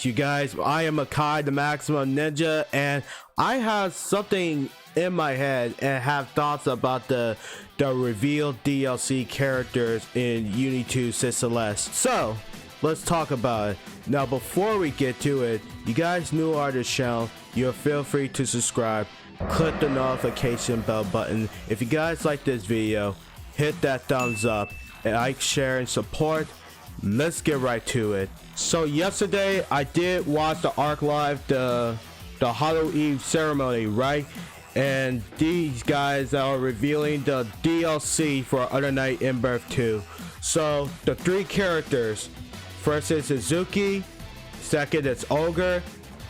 Greetings, you guys. I am Akai, the Maximum Ninja, and I have something in my head and have thoughts about the revealed DLC characters in Uni 2 Sid Celeste. So, let's talk about it. Now, before we get to it, you guys new are this channel, you'll feel free to subscribe, click the notification bell button. If you guys like this video, hit that thumbs up, and like, share, and support. Let's get right to it. So yesterday I did watch the Arc Live, the Hollow Eve ceremony, right? And these guys are revealing the DLC for Under Night In-Birth 2. So the three characters, first is Izuki, second is Ogre,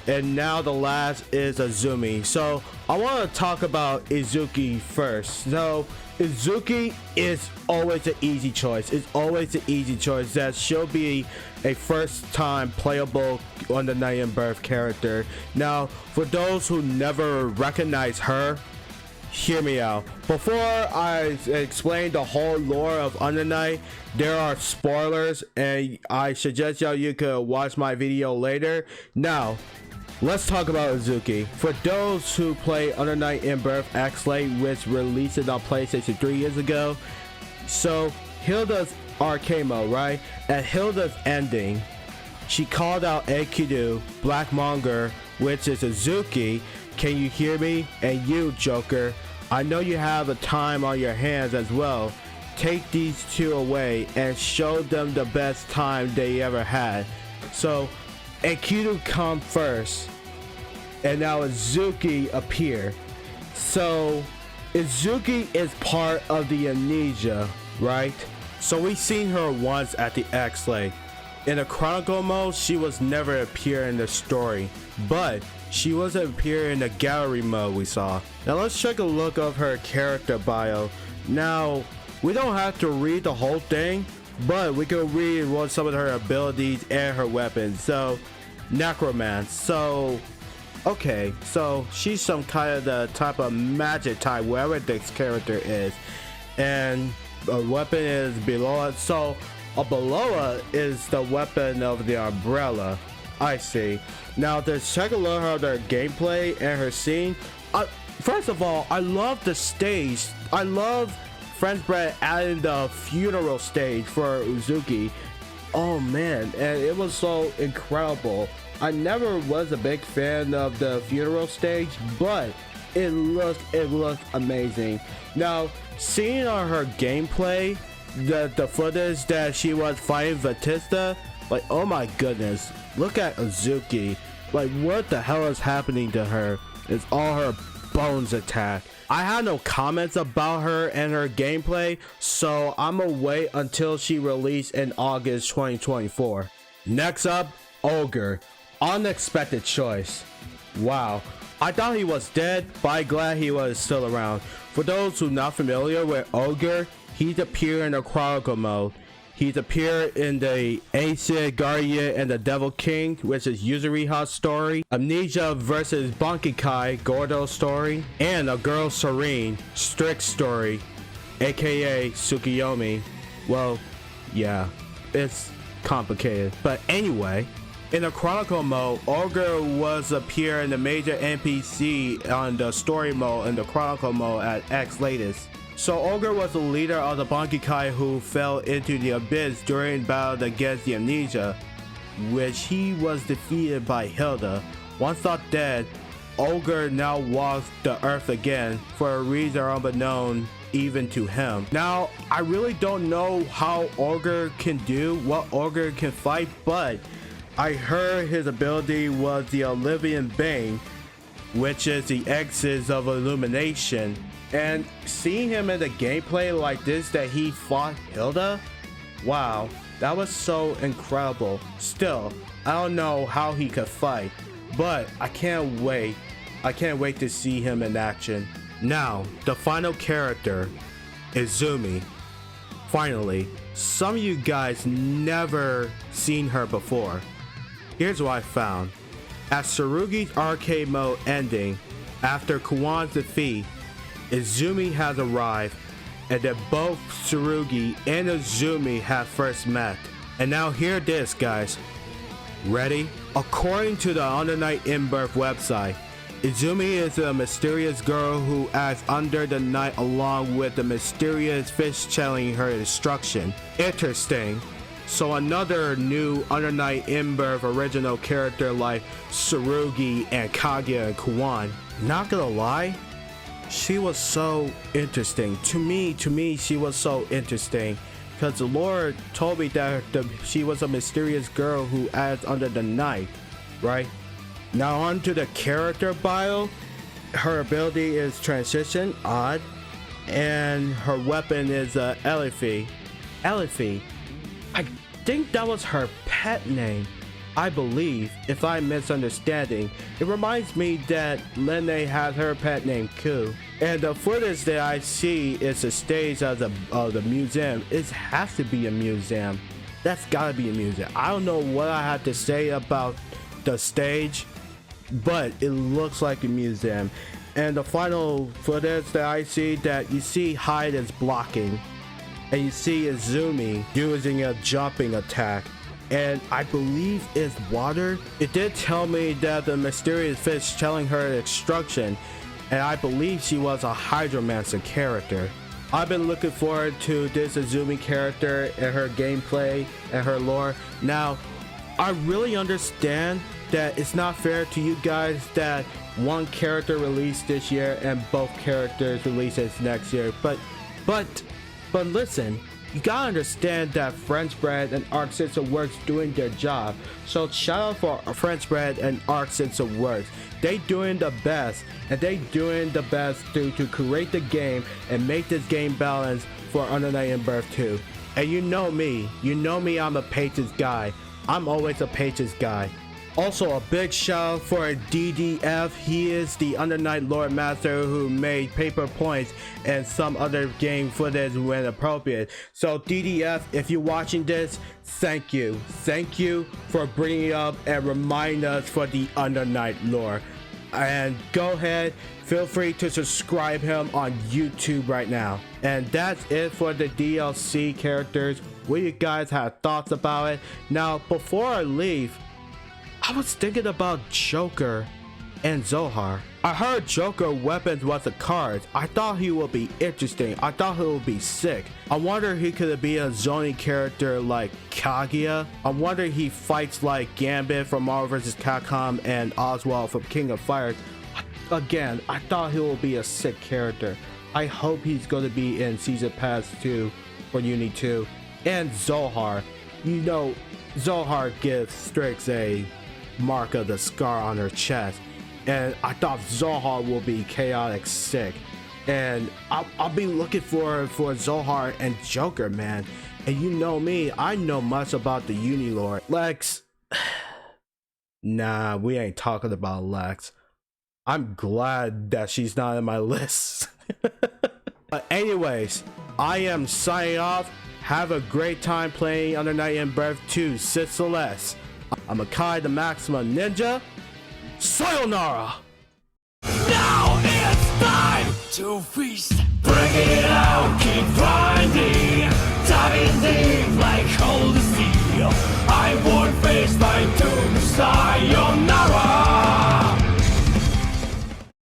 and now the last is Azumi. So I want to talk about Izuki first. So Izuki is always an easy choice. It's always an easy choice that she'll be a first time playable Under Night In-Birth character. Now, for those who never recognize her, hear me out. Before I explain the whole lore of Under Night, there are spoilers, and I suggest y'all you could watch my video later. Now, let's talk about Izuki. For those who play Under Night In-Birth X-Late, which released it on PlayStation 3 years ago, so Hilda's arcade mode, right? At Hilda's ending, she called out Enkidu, Black Monger, which is Izuki. Can you hear me? And you, Joker, I know you have a time on your hands as well. Take these two away and show them the best time they ever had. So Enkidu come first, and now Izuki appear. So Izuki is part of the Amnesia, right? So we seen her once at the X-Lake. In a Chronicle mode, she was never appear in the story, but she was appear in the gallery mode we saw. Now let's take a look of her character bio. Now, we don't have to read the whole thing, but we can read what some of her abilities and her weapons. So necromancy. So okay, so she's some kind of the type of magic type, wherever this character is, and a weapon is Beloa. So a Beloa is the weapon of the umbrella. I see. Now to check a look at her gameplay and her scene. First of all, I love the stage. I love French Bread adding the funeral stage for Izuki. Oh man, and it was so incredible. I never was a big fan of the funeral stage, but it looked amazing. Now, seeing on her gameplay, the footage that she was fighting Batista, like, oh my goodness, look at Izuki. Like, what the hell is happening to her? It's all her bones attack. I had no comments about her and her gameplay, so I'm gonna wait until she released in August 2024. Next up, Ogre. Unexpected choice. Wow, I thought he was dead, but I'm glad he was still around. For those who not familiar with Ogre, he's appeared in the Chronicle mode. He's appeared in the Ancient Guardian and the Devil King, which is Yuzuriha's story, Amnesia versus Bankai Gordo story, and A Girl Serene Strict story, aka Tsukiyomi. Well, yeah, it's complicated, but anyway. In the Chronicle mode, Ogre was appear in the major NPC on the story mode in the Chronicle mode at X latest. So Ogre was the leader of the Bankai who fell into the abyss during battle against the Amnesia, which he was defeated by Hilda. Once thought dead, Ogre now walks the earth again for a reason unbeknown even to him. Now, I really don't know how Ogre can do, what Ogre can fight, but I heard his ability was the Oblivion Bane, which is the X's of Illumination. And seeing him in the gameplay like this, that he fought Hilda, wow, that was so incredible. Still, I don't know how he could fight, but I can't wait. I can't wait to see him in action. Now, the final character, Izumi. Finally, some of you guys never seen her before. Here's what I found. At Tsurugi's arcade mode ending, after Kuwan's defeat, Izumi has arrived, and that both Tsurugi and Izumi have first met. And now hear this, guys. Ready? According to the Under Night In-Birth website, Izumi is a mysterious girl who acts under the night along with the mysterious fish channeling her destruction. Interesting. So another new Under Night In-Birth original character like Tsurugi and Kaguya and Kuwan. Not gonna lie, she was so interesting. To me, she was so interesting. Because the Lord told me that she was a mysterious girl who acts under the night, right? Now on to the character bio. Her ability is transition, odd, and her weapon is Elifie. Elifie. I think that was her pet name, I believe, if I'm misunderstanding. It reminds me that Lene has her pet name Ku. And the footage that I see is the stage of the museum. It has to be a museum. That's gotta be a museum. I don't know what I have to say about the stage, but it looks like a museum. And the final footage that I see, that you see Hyde is blocking, and you see Izumi using a jumping attack, and I believe it's water. It did tell me that the mysterious fish telling her destruction, and I believe she was a Hydromancer character. I've been looking forward to this Izumi character and her gameplay and her lore. Now, I really understand that it's not fair to you guys that one character released this year and both characters releases next year, but listen, you gotta understand that French Bread and Arc System Works doing their job. So shout out for French Bread and Arc System Works. They doing the best, and they doing the best to create the game and make this game balanced for Under Night In-Birth 2. And you know me, I'm a patience guy. I'm always a patience guy. Also, a big shout out for DDF. He is the Under Night Lord Master who made Paper Points and some other game footage when appropriate. So DDF, if you're watching this, thank you. Thank you for bringing it up and remind us for the Under Night lore. And go ahead, feel free to subscribe him on YouTube right now. And that's it for the DLC characters. What do you guys have thoughts about it? Now, before I leave, I was thinking about Joker and Zohar. I heard Joker weapons was the cards. I thought he would be interesting. I thought he would be sick. I wonder he could be a zoning character like Kaguya. I wonder he fights like Gambit from Marvel vs. Capcom and Oswald from King of Fighters. Again, I thought he would be a sick character. I hope he's going to be in Season Pass 2 for Uni 2. And Zohar. You know, Zohar gives Strix a mark of the scar on her chest, and I thought Zohar will be chaotic sick, and I'll be looking for Zohar and Joker, man. And you know me, I know much about the Uni lore. Lex, nah, we ain't talking about Lex. I'm glad that she's not in my list. But anyways, I am signing off. Have a great time playing Under Night In-Birth 2 Sid Celeste. I'm Akai the Maximum Ninja. Sayonara! Now it's time to feast. Bring it out, keep grinding. Diving deep like cold steel. I won't face my doom. Sayonara!